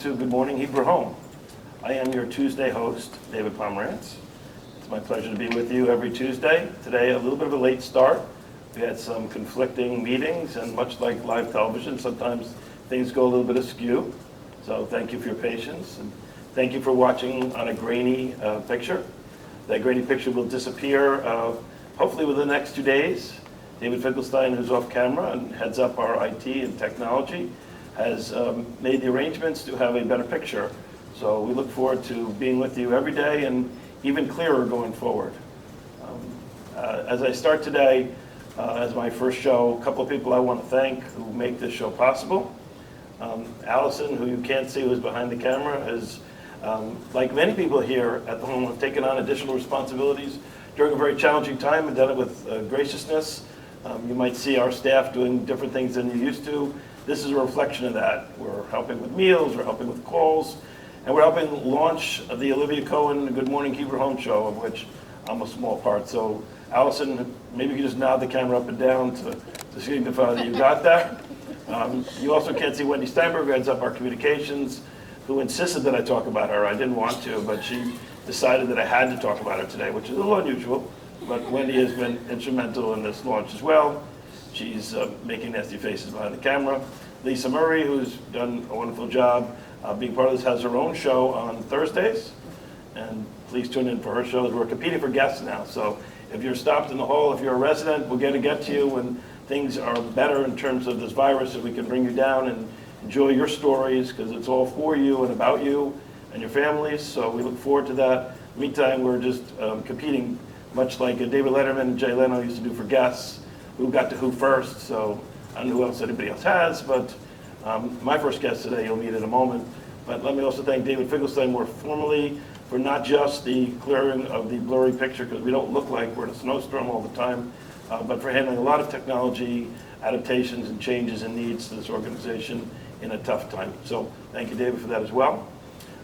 to Good Morning Hebrew Home. I am your Tuesday host, David Pomeranz. It's my pleasure to be with you every Tuesday. Today, a little bit of a late start. We had some conflicting meetings, and much like live television, sometimes things go a little bit askew. So thank you for your patience, and thank you for watching on a grainy picture. That grainy picture will disappear hopefully within the next 2 days. David Finkelstein, who's off camera and heads up our IT and technology, has made the arrangements to have a better picture. So we look forward to being with you every day and even clearer going forward. As I start today, as my first show, a couple of people I want to thank who make this show possible. Allison, who you can't see, who's behind the camera, is, like many people here at the home, have taken on additional responsibilities during a very challenging time and done it with graciousness. You might see our staff doing different things than you used to. This is a reflection of that. We're helping with meals, we're helping with calls, and we're helping launch the Olivia Cohen Good Morning Hebrew Home show, of which I'm a small part. So, Allison, maybe you can just nod the camera up and down to signify that you got that. You also can't see Wendy Steinberg, who heads up our communications, who insisted that I talk about her. I didn't want to, but she decided that I had to talk about her today, which is a little unusual. But Wendy has been instrumental in this launch as well. She's making nasty faces behind the camera. Lisa Murray, who's done a wonderful job being part of this, has her own show on Thursdays. And please tune in for her shows. We're competing for guests now. So if you're stopped in the hall, if you're a resident, we're going to get to you when things are better in terms of this virus, so we can bring you down and enjoy your stories, because it's all for you and about you and your families. So we look forward to that. Meantime, we're just competing, much like David Letterman and Jay Leno used to do for guests, who got to who first. So I don't know who else anybody else has, but my first guest today you'll meet in a moment. But let me also thank David Finkelstein more formally for not just the clearing of the blurry picture, because we don't look like we're in a snowstorm all the time, but for handling a lot of technology adaptations and changes and needs to this organization in a tough time. So thank you, David, for that as well.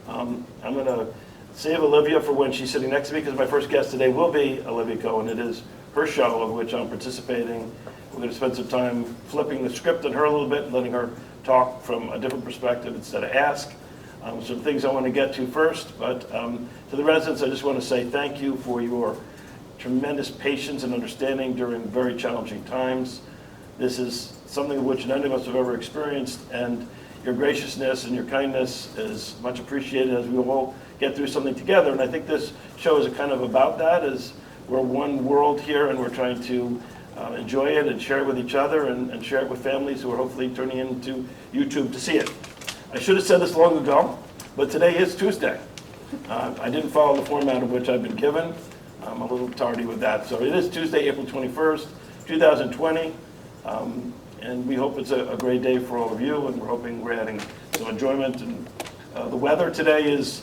I'm going to save Olivia for when she's sitting next to me, because my first guest today will be Olivia Cohen. It is her show, of which I'm participating. We're going to spend some time flipping the script on her a little bit and letting her talk from a different perspective instead of ask. Some things I want to get to first, but to the residents, I just want to say thank you for your tremendous patience and understanding during very challenging times. This is something which none of us have ever experienced, and your graciousness and your kindness is much appreciated as we all get through something together. And I think this show is kind of about that, as we're one world here and we're trying to enjoy it and share it with each other and share it with families who are hopefully turning into YouTube to see it. I should have said this long ago, but today is Tuesday. I didn't follow the format of which I've been given. I'm a little tardy with that. So it is Tuesday, April 21st, 2020. And we hope it's a great day for all of you, and we're hoping we're adding some enjoyment. And the weather today is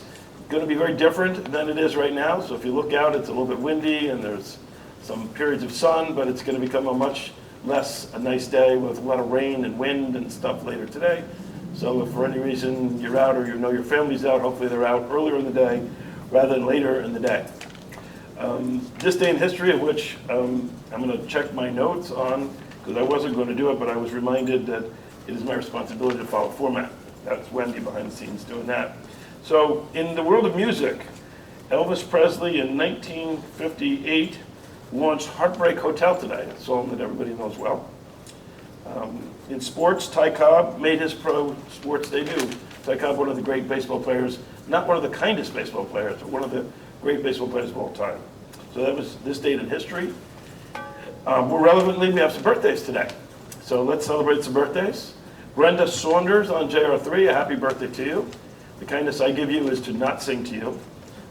going to be very different than it is right now. So if you look out, it's a little bit windy and there's some periods of sun, but it's going to become a much less a nice day with a lot of rain and wind and stuff later today. So if for any reason you're out, or you know your family's out, hopefully they're out earlier in the day rather than later in the day. This day in history, of which I'm going to check my notes on, because I wasn't going to do it, but I was reminded that it is my responsibility to follow format. That's Wendy behind the scenes doing that. So in the world of music, Elvis Presley in 1958 launched Heartbreak Hotel today, a song that everybody knows well. In sports, Ty Cobb made his pro sports debut. Ty Cobb, one of the great baseball players, not one of the kindest baseball players, but one of the great baseball players of all time. So that was this date in history. More relevantly, we have some birthdays today. So let's celebrate some birthdays. Brenda Saunders on JR3, a happy birthday to you. The kindness I give you is to not sing to you.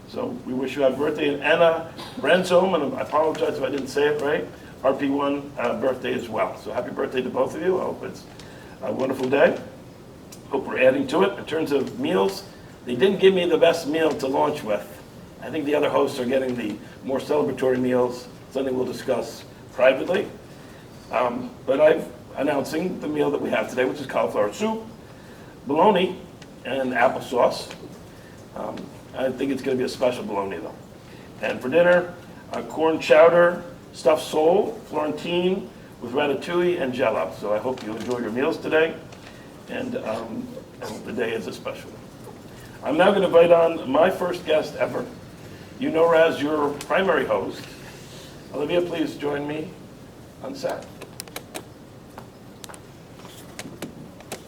So we wish you a happy birthday. And Anna Ransom, and I apologize if I didn't say it right, RP1 birthday as well. So happy birthday to both of you. I hope it's a wonderful day. Hope we're adding to it. In terms of meals, they didn't give me the best meal to launch with. I think the other hosts are getting the more celebratory meals, something we'll discuss privately. But I'm announcing the meal that we have today, which is cauliflower soup, bologna, and applesauce. I think it's going to be a special bologna, though. And for dinner, corn chowder, stuffed sole, Florentine, with ratatouille and jello. So I hope you enjoy your meals today, and I hope the day is a special one. I'm now going to invite on my first guest ever. You know her as your primary host. Olivia, please join me on set.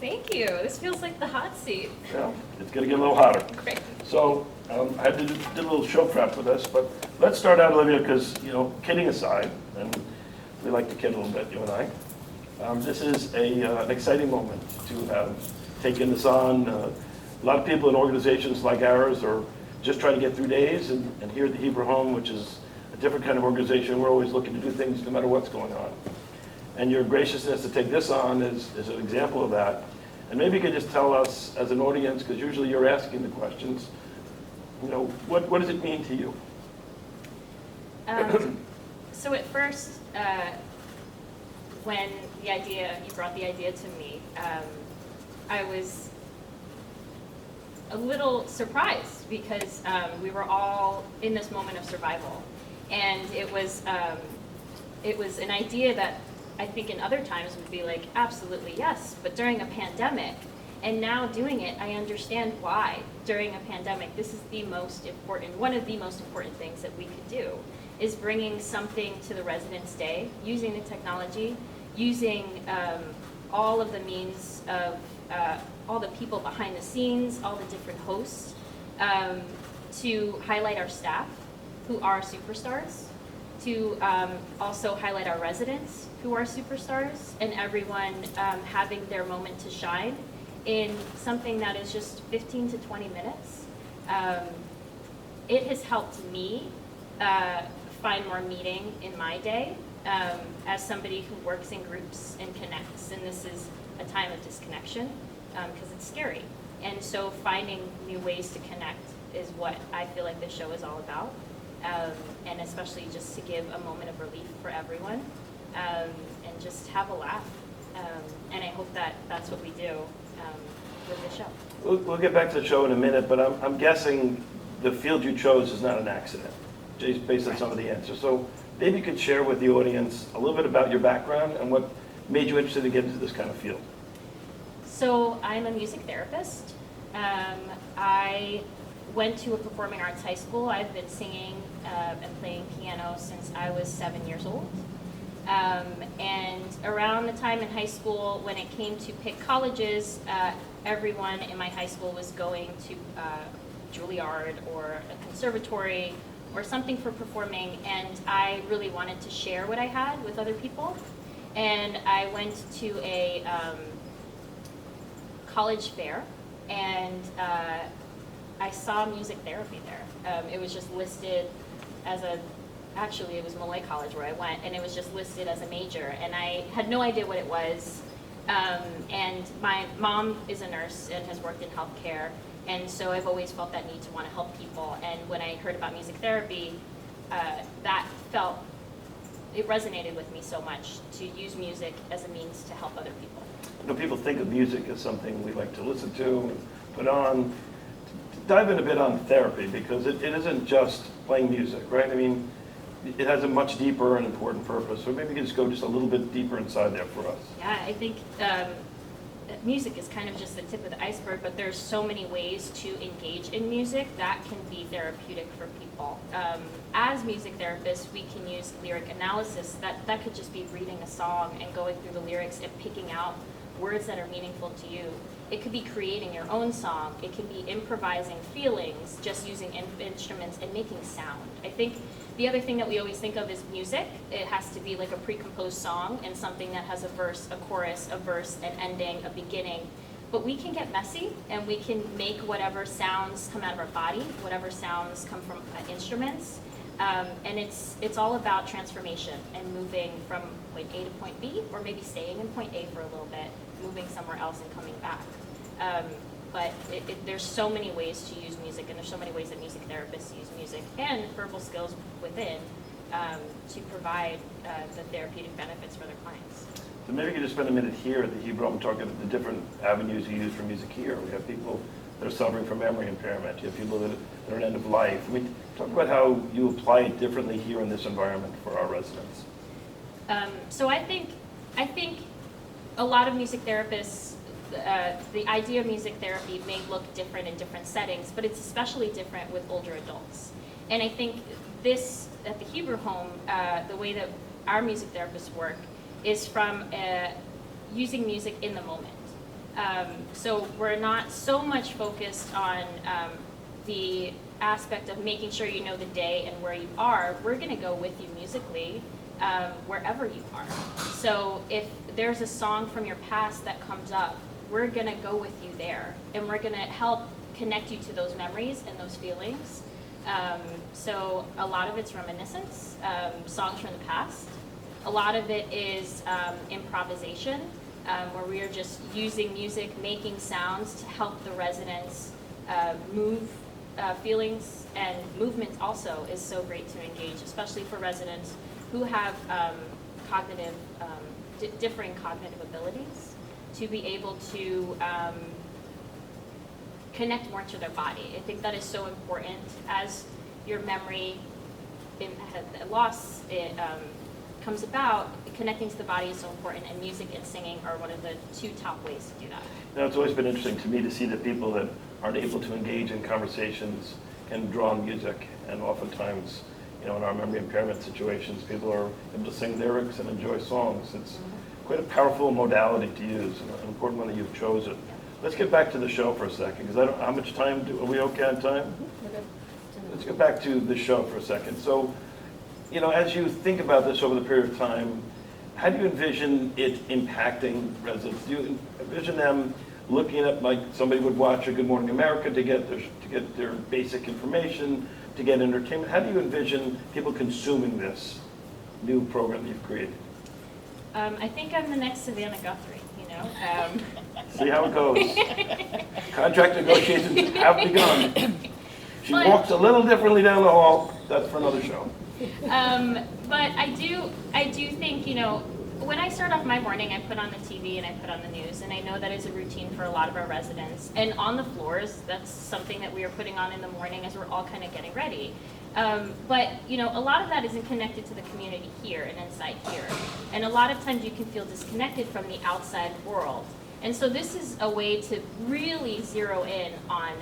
Thank you. This feels like the hot seat. Yeah, it's going to get a little hotter. Great. So I had to do a little show prep for this, but let's start out, Olivia, because, kidding aside, and we like to kid a little bit, you and I, this is an exciting moment to have taken this on. A lot of people in organizations like ours are just trying to get through days, and here at the Hebrew Home, which is a different kind of organization, we're always looking to do things no matter what's going on. And your graciousness to take this on is an example of that. And maybe you could just tell us as an audience, because usually you're asking the questions, what does it mean to you? So at first, when you brought the idea to me, I was a little surprised because we were all in this moment of survival. And it was an idea that I think in other times would be like, absolutely yes, but during a pandemic, and now doing it, I understand why during a pandemic, this is one of the most important things that we could do, is bringing something to the Residents' Day, using the technology, using all of the means of all the people behind the scenes, all the different hosts, to highlight our staff, who are superstars, to also highlight our residents, who are superstars, and everyone having their moment to shine in something that is just 15 to 20 minutes. It has helped me find more meaning in my day as somebody who works in groups and connects, and this is a time of disconnection because it's scary. And so finding new ways to connect is what I feel like this show is all about, and especially just to give a moment of relief for everyone and just have a laugh. And I hope that that's what we do with the show. We'll get back to the show in a minute, but I'm guessing the field you chose is not an accident, just based on some of the answers. So maybe you could share with the audience a little bit about your background and what made you interested to get into this kind of field. So I'm a music therapist. I went to a performing arts high school. I've been singing and playing piano since I was 7 years old. And around the time in high school, when it came to pick colleges, everyone in my high school was going to Juilliard or a conservatory or something for performing, and I really wanted to share what I had with other people. And I went to a college fair, and I saw music therapy there. It was just listed as actually it was Malay College where I went, and it was just listed as a major, and I had no idea what it was. And my mom is a nurse and has worked in healthcare, and so I've always felt that need to want to help people. And when I heard about music therapy, it resonated with me so much to use music as a means to help other people. People think of music as something we like to listen to and put on. Dive in a bit on therapy, because it isn't just playing music, right? I mean, it has a much deeper and important purpose. So maybe you can just go just a little bit deeper inside there for us. Yeah, I think music is kind of just the tip of the iceberg, but there's so many ways to engage in music that can be therapeutic for people. As music therapists, we can use lyric analysis. That could just be reading a song and going through the lyrics and picking out words that are meaningful to you. It could be creating your own song. It can be improvising feelings, just using instruments and making sound. I think the other thing that we always think of is music. It has to be like a pre-composed song and something that has a verse, a chorus, a verse, an ending, a beginning. But we can get messy, and we can make whatever sounds come out of our body, whatever sounds come from instruments. And it's all about transformation and moving from point A to point B, or maybe staying in point A for a little bit, moving somewhere else and coming back. But there's so many ways to use music, and there's so many ways that music therapists use music and verbal skills within to provide the therapeutic benefits for their clients. So maybe you could just spend a minute here at the Hebrew Home talking about the different avenues you use for music here. We have people that are suffering from memory impairment. You have people that are at the end of life. I mean, talk about how you apply it differently here in this environment for our residents. So I think a lot of music therapists the idea of music therapy may look different in different settings, but it's especially different with older adults. And I think this, at the Hebrew home, the way that our music therapists work is from using music in the moment. So we're not so much focused on the aspect of making sure you know the day and where you are. We're going to go with you musically wherever you are. So if there's a song from your past that comes up, we're going to go with you there, and we're going to help connect you to those memories and those feelings. So a lot of it's reminiscence, songs from the past. A lot of it is improvisation, where we are just using music, making sounds to help the residents move feelings, and movement also is so great to engage, especially for residents who have cognitive, differing cognitive abilities, to be able to connect more to their body. I think that is so important as your memory loss comes about. Connecting to the body is so important, and music and singing are one of the two top ways to do that. Now, it's always been interesting to me to see that people that aren't able to engage in conversations can draw on music, and oftentimes, in our memory impairment situations, people are able to sing lyrics and enjoy songs. It's quite a powerful modality to use, and an important one that you've chosen. Let's get back to the show for a second, because how much time are we okay on time? Let's get back to the show for a second. So, as you think about this over the period of time, how do you envision it impacting residents? Do you envision them looking at, like somebody would watch a Good Morning America to get their basic information, to get entertainment? How do you envision people consuming this new program that you've created? I think I'm the next Savannah Guthrie, See how it goes. Contract negotiations have begun. She walks a little differently down the hall. That's for another show. But I do think, when I start off my morning, I put on the TV and I put on the news, and I know that is a routine for a lot of our residents. And on the floors, that's something that we are putting on in the morning as we're all kind of getting ready. But a lot of that isn't connected to the community here and inside here. And a lot of times you can feel disconnected from the outside world. And so this is a way to really zero in on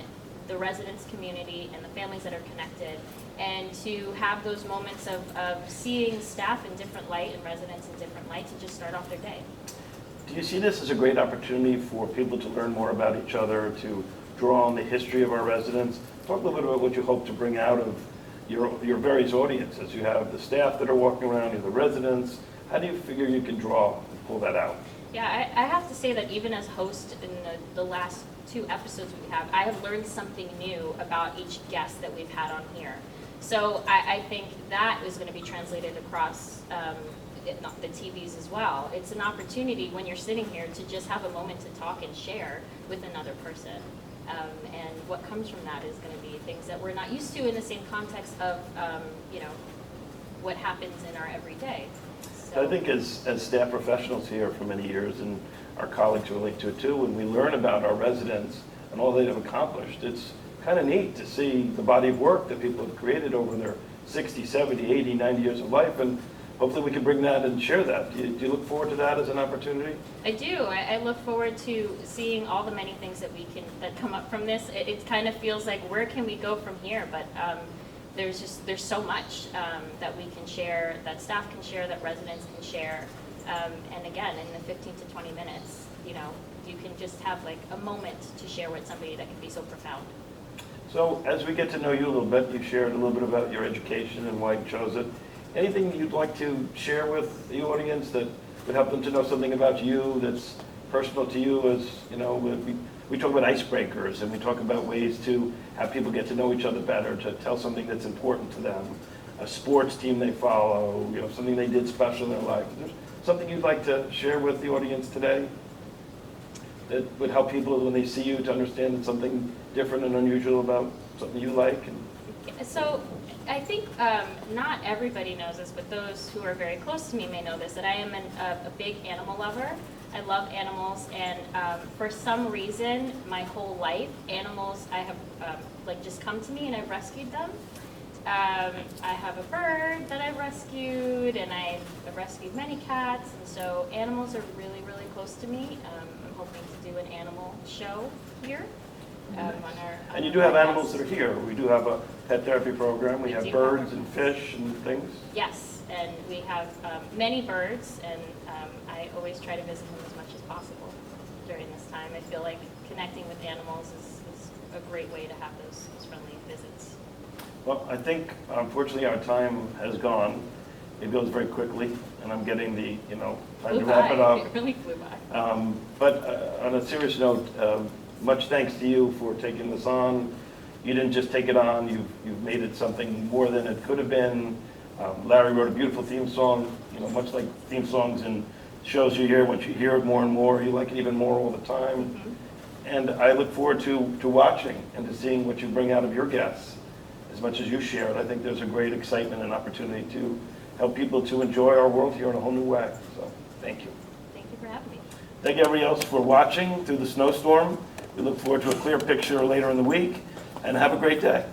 the residents' community and the families that are connected, and to have those moments of seeing staff in different light and residents in different light to just start off their day. Do you see this as a great opportunity for people to learn more about each other, to draw on the history of our residents? Talk a little bit about what you hope to bring out of your various audiences. You have the staff that are walking around, you have the residents. How do you figure you can draw and pull that out? Yeah, I have to say that even as host in the last 2 episodes we have, I have learned something new about each guest that we've had on here. So I think that is going to be translated across the TVs as well. It's an opportunity when you're sitting here to just have a moment to talk and share with another person. And what comes from that is going to be things that we're not used to in the same context of, what happens in our everyday. So I think as staff professionals here for many years, and our colleagues relate to it too, when we learn about our residents and all they have accomplished, it's kind of neat to see the body of work that people have created over their 60, 70, 80, 90 years of life, and hopefully we can bring that and share that. Do you look forward to that as an opportunity? I do. I look forward to seeing all the many things that that come up from this. It kind of feels like, where can we go from here? But there's so much that we can share, that staff can share, that residents can share. And again, in the 15 to 20 minutes, you can just have like a moment to share with somebody that can be so profound. So as we get to know you a little bit, you shared a little bit about your education and why you chose it. Anything you'd like to share with the audience that would help them to know something about you that's personal to you? As we talk about icebreakers, and we talk about ways to have people get to know each other better, to tell something that's important to them, a sports team they follow, something they did special in their life. Is there something you'd like to share with the audience today that would help people when they see you to understand something different and unusual about something you like? So I think not everybody knows this, but those who are very close to me may know this, that I am a big animal lover. I love animals, and for some reason, my whole life, animals I have just come to me, and I've rescued them. I have a bird that I've rescued, and I've rescued many cats, and so animals are really, really close to me. I'm hoping to do an animal show here on our. And you do have animals that are here. We do have a pet therapy program. We have birds and fish and things. Yes, and we have many birds, and I always try to visit them as much as possible during this time. I feel like connecting with animals is a great way to have those friendly visits. Well, I think unfortunately our time has gone. It goes very quickly, and I'm getting the, time to wrap it up. It really flew by. But on a serious note, much thanks to you for taking this on. You didn't just take it on, you've made it something more than it could have been. Larry wrote a beautiful theme song, much like theme songs in shows you hear. Once you hear it more and more, you like it even more all the time. Mm-hmm. And I look forward to watching and to seeing what you bring out of your guests as much as you share it. I think there's a great excitement and opportunity to help people to enjoy our world here in a whole new way. So thank you. Thank you for having me. Thank everybody else for watching through the snowstorm. We look forward to a clear picture later in the week, and have a great day.